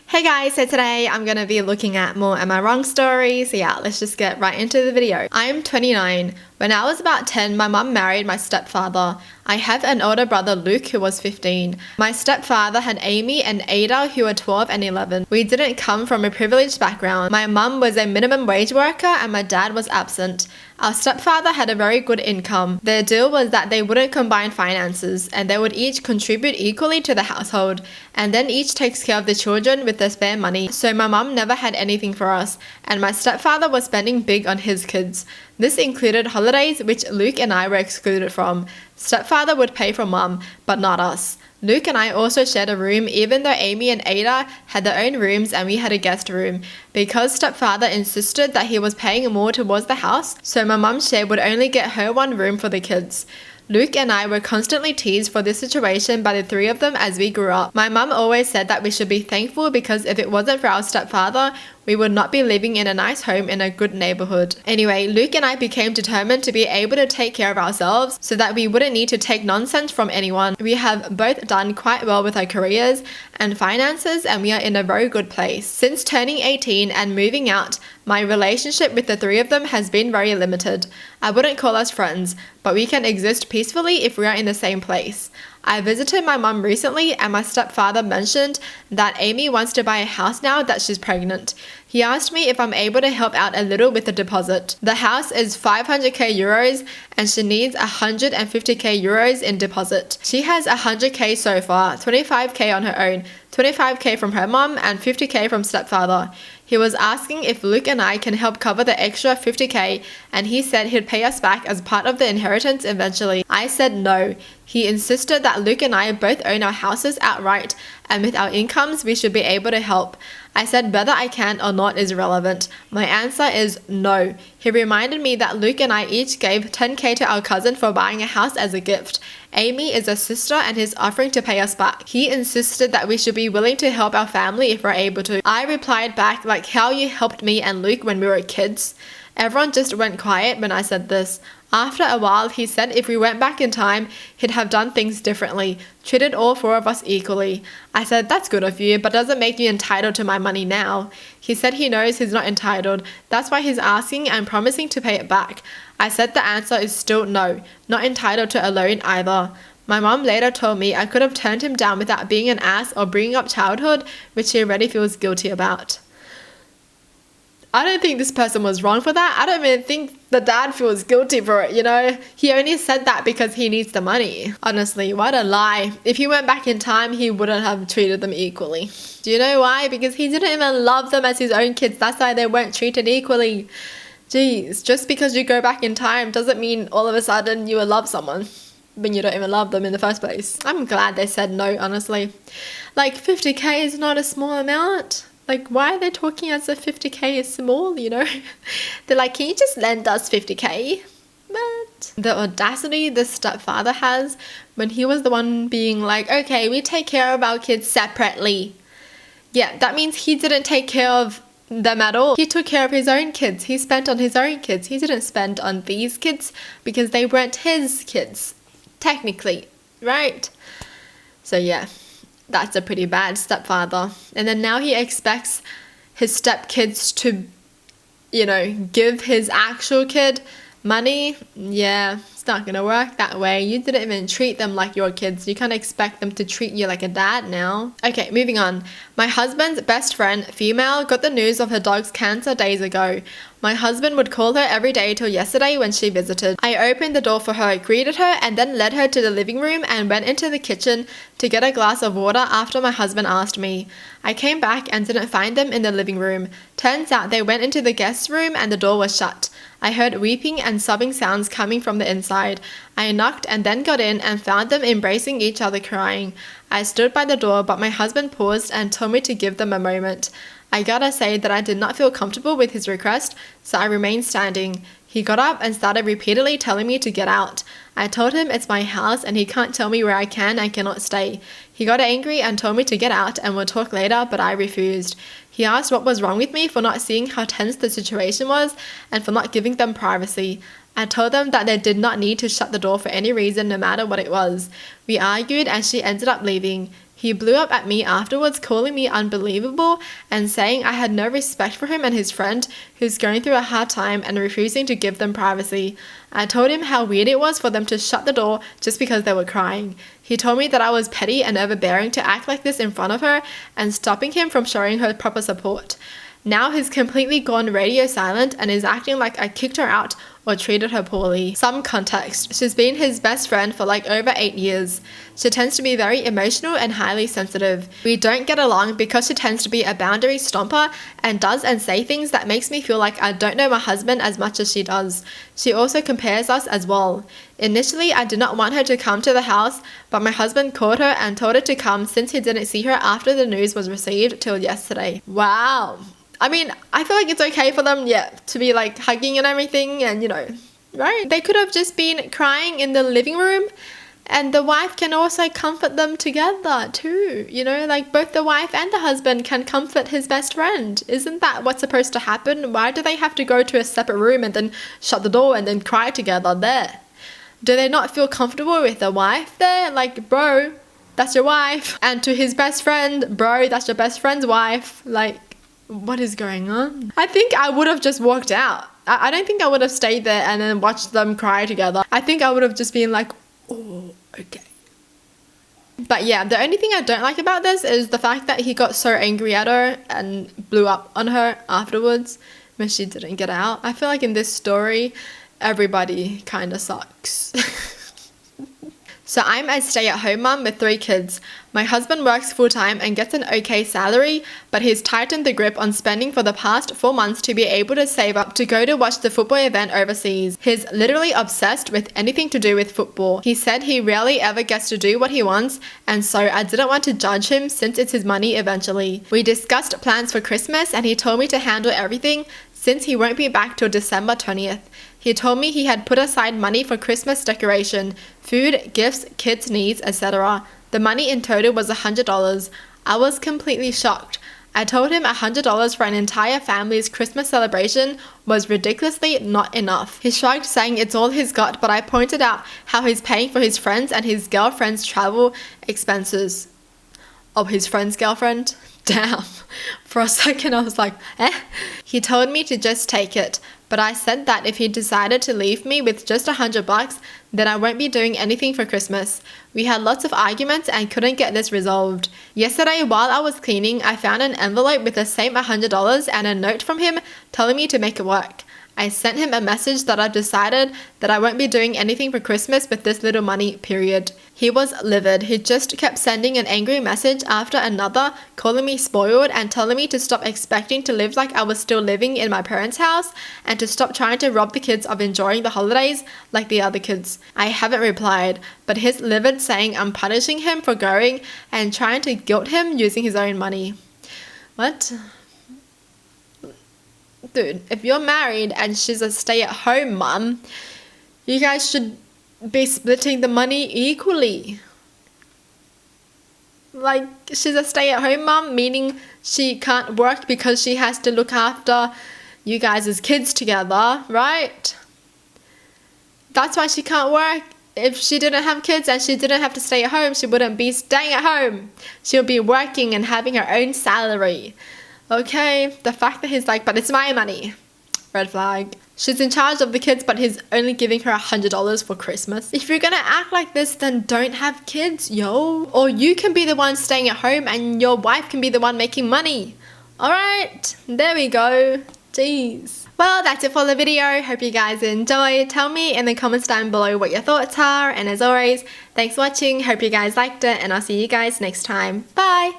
Hey guys, so today I'm going to be looking at more Am I Wrong stories. So yeah, let's just get right into the video. I'm 29. When I was about 10, my mum married my stepfather. I have an older brother, Luke, who was 15. My stepfather had Amy and Ada, who were 12 and 11. We didn't come from a privileged background. My mum was a minimum wage worker and my dad was absent. Our stepfather had a very good income. Their deal was that they wouldn't combine finances and they would each contribute equally to the household and then each takes care of the children with their spare money. So my mum never had anything for us and my stepfather was spending big on his kids. This included holidays, which Luke and I were excluded from. Stepfather would pay for mum, but not us. Luke and I also shared a room, even though Amy and Ada had their own rooms and we had a guest room. Because stepfather insisted that he was paying more towards the house, so my mum's share would only get her one room for the kids. Luke and I were constantly teased for this situation by the three of them as we grew up. My mum always said that we should be thankful because if it wasn't for our stepfather, we would not be living in a nice home in a good neighborhood. Anyway, Luke and I became determined to be able to take care of ourselves so that we wouldn't need to take nonsense from anyone. We have both done quite well with our careers and finances and we are in a very good place. Since turning 18 and moving out, my relationship with the three of them has been very limited. I wouldn't call us friends, but we can exist peacefully if we are in the same place. I visited my mum recently and my stepfather mentioned that Amy wants to buy a house now that she's pregnant. He asked me if I'm able to help out a little with the deposit. The house is 500k euros and she needs 150k euros in deposit. She has 100k so far, 25k on her own, 25k from her mum and 50k from stepfather. He was asking if Luke and I can help cover the extra 50k and he said he'd pay us back as part of the inheritance eventually. I said no. He insisted that Luke and I both own our houses outright and with our incomes we should be able to help. I said whether I can or not is irrelevant. My answer is no. He reminded me that Luke and I each gave 10k to our cousin for buying a house as a gift. Amy is a sister and he's offering to pay us back. He insisted that we should be willing to help our family if we're able to. I replied back like how you helped me and Luke when we were kids. Everyone just went quiet when I said this. After a while, he said if we went back in time, he'd have done things differently, treated all four of us equally. I said, that's good of you, but doesn't make you entitled to my money now. He said he knows he's not entitled. That's why he's asking and promising to pay it back. I said the answer is still no, not entitled to a loan either. My mom later told me I could have turned him down without being an ass or bringing up childhood, which he already feels guilty about. I don't think this person was wrong for that. I don't even think the dad feels guilty for it, you know? He only said that because he needs the money. Honestly, what a lie. If he went back in time, he wouldn't have treated them equally. Do you know why? Because he didn't even love them as his own kids. That's why they weren't treated equally. Jeez, just because you go back in time doesn't mean all of a sudden you will love someone when you don't even love them in the first place. I'm glad they said no, honestly. Like 50k is not a small amount. Like, why are they talking as if 50k is small, you know? They're like, can you just lend us 50k? But the audacity this stepfather has when he was the one being like, okay, we take care of our kids separately. Yeah, that means he didn't take care of them at all. He took care of his own kids. He spent on his own kids. He didn't spend on these kids because they weren't his kids, technically, right? So yeah. That's a pretty bad stepfather. And then now he expects his stepkids to, you know, give his actual kid money. Yeah, it's not gonna work that way. You didn't even treat them like your kids. You can't expect them to treat you like a dad now. Okay, moving on. My husband's best friend, female, got the news of her dog's cancer days ago. My husband would call her every day till yesterday when she visited. I opened the door for her, greeted her, and then led her to the living room and went into the kitchen to get a glass of water after my husband asked me. I came back and didn't find them in the living room. Turns out they went into the guest room and the door was shut. I heard weeping and sobbing sounds coming from the inside. I knocked and then got in and found them embracing each other crying. I stood by the door, but my husband paused and told me to give them a moment. I gotta say that I did not feel comfortable with his request, so I remained standing. He got up and started repeatedly telling me to get out. I told him it's my house and he can't tell me where I can and cannot stay. He got angry and told me to get out and we'll talk later, but I refused. He asked what was wrong with me for not seeing how tense the situation was and for not giving them privacy. I told them that they did not need to shut the door for any reason, no matter what it was. We argued and she ended up leaving. He blew up at me afterwards, calling me unbelievable and saying I had no respect for him and his friend who's going through a hard time and refusing to give them privacy. I told him how weird it was for them to shut the door just because they were crying. He told me that I was petty and overbearing to act like this in front of her and stopping him from showing her proper support. Now he's completely gone radio silent and is acting like I kicked her out or treated her poorly. Some context. She's been his best friend for like over 8 years. She tends to be very emotional and highly sensitive. We don't get along because she tends to be a boundary stomper and does and say things that makes me feel like I don't know my husband as much as she does. She also compares us as well. Initially, I did not want her to come to the house, but my husband called her and told her to come since he didn't see her after the news was received till yesterday. Wow. I mean, I feel like it's okay for them, to be like hugging and everything and, right? They could have just been crying in the living room and the wife can also comfort them together too, like both the wife and the husband can comfort his best friend. Isn't that what's supposed to happen? Why do they have to go to a separate room and then shut the door and then cry together there? Do they not feel comfortable with the wife there? Like, bro, that's your wife. And to his best friend, bro, that's your best friend's wife. Like, what is going on? I think I would have just walked out. I don't think I would have stayed there and then watched them cry together. I think I would have just been like, oh, okay. But yeah, the only thing I don't like about this is the fact that he got so angry at her and blew up on her afterwards when she didn't get out. I feel like in this story, everybody kind of sucks. So I'm a stay-at-home mum with 3 kids. My husband works full-time and gets an okay salary, but he's tightened the grip on spending for the past 4 months to be able to save up to go to watch the football event overseas. He's literally obsessed with anything to do with football. He said he rarely ever gets to do what he wants, and so I didn't want to judge him since it's his money eventually. We discussed plans for Christmas and he told me to handle everything since he won't be back till December 20th. He told me he had put aside money for Christmas decoration, food, gifts, kids' needs, etc. The money in total was $100. I was completely shocked. I told him $100 for an entire family's Christmas celebration was ridiculously not enough. He shrugged, saying it's all he's got, but I pointed out how he's paying for his friends and his girlfriend's travel expenses. Oh, his friend's girlfriend? Damn. For a second I was like, eh? He told me to just take it, but I said that if he decided to leave me with just $100, then I won't be doing anything for Christmas. We had lots of arguments and couldn't get this resolved. Yesterday, while I was cleaning, I found an envelope with the same $100 and a note from him telling me to make it work. I sent him a message that I've decided that I won't be doing anything for Christmas with this little money, period. He was livid. He just kept sending an angry message after another, calling me spoiled and telling me to stop expecting to live like I was still living in my parents' house and to stop trying to rob the kids of enjoying the holidays like the other kids. I haven't replied, but he's livid, saying I'm punishing him for going and trying to guilt him using his own money. What? Dude, if you're married and she's a stay-at-home mum, you guys should be splitting the money equally. Like, she's a stay-at-home mum, meaning she can't work because she has to look after you guys' kids together, right? That's why she can't work. If she didn't have kids and she didn't have to stay at home, she wouldn't be staying at home. She'll be working and having her own salary. Okay, the fact that he's like, but it's my money. Red flag. She's in charge of the kids, but he's only giving her $100 for Christmas. If you're gonna act like this, then don't have kids, yo. Or you can be the one staying at home and your wife can be the one making money. Alright, there we go. Jeez. Well, that's it for the video. Hope you guys enjoyed. Tell me in the comments down below what your thoughts are. And as always, thanks for watching. Hope you guys liked it and I'll see you guys next time. Bye.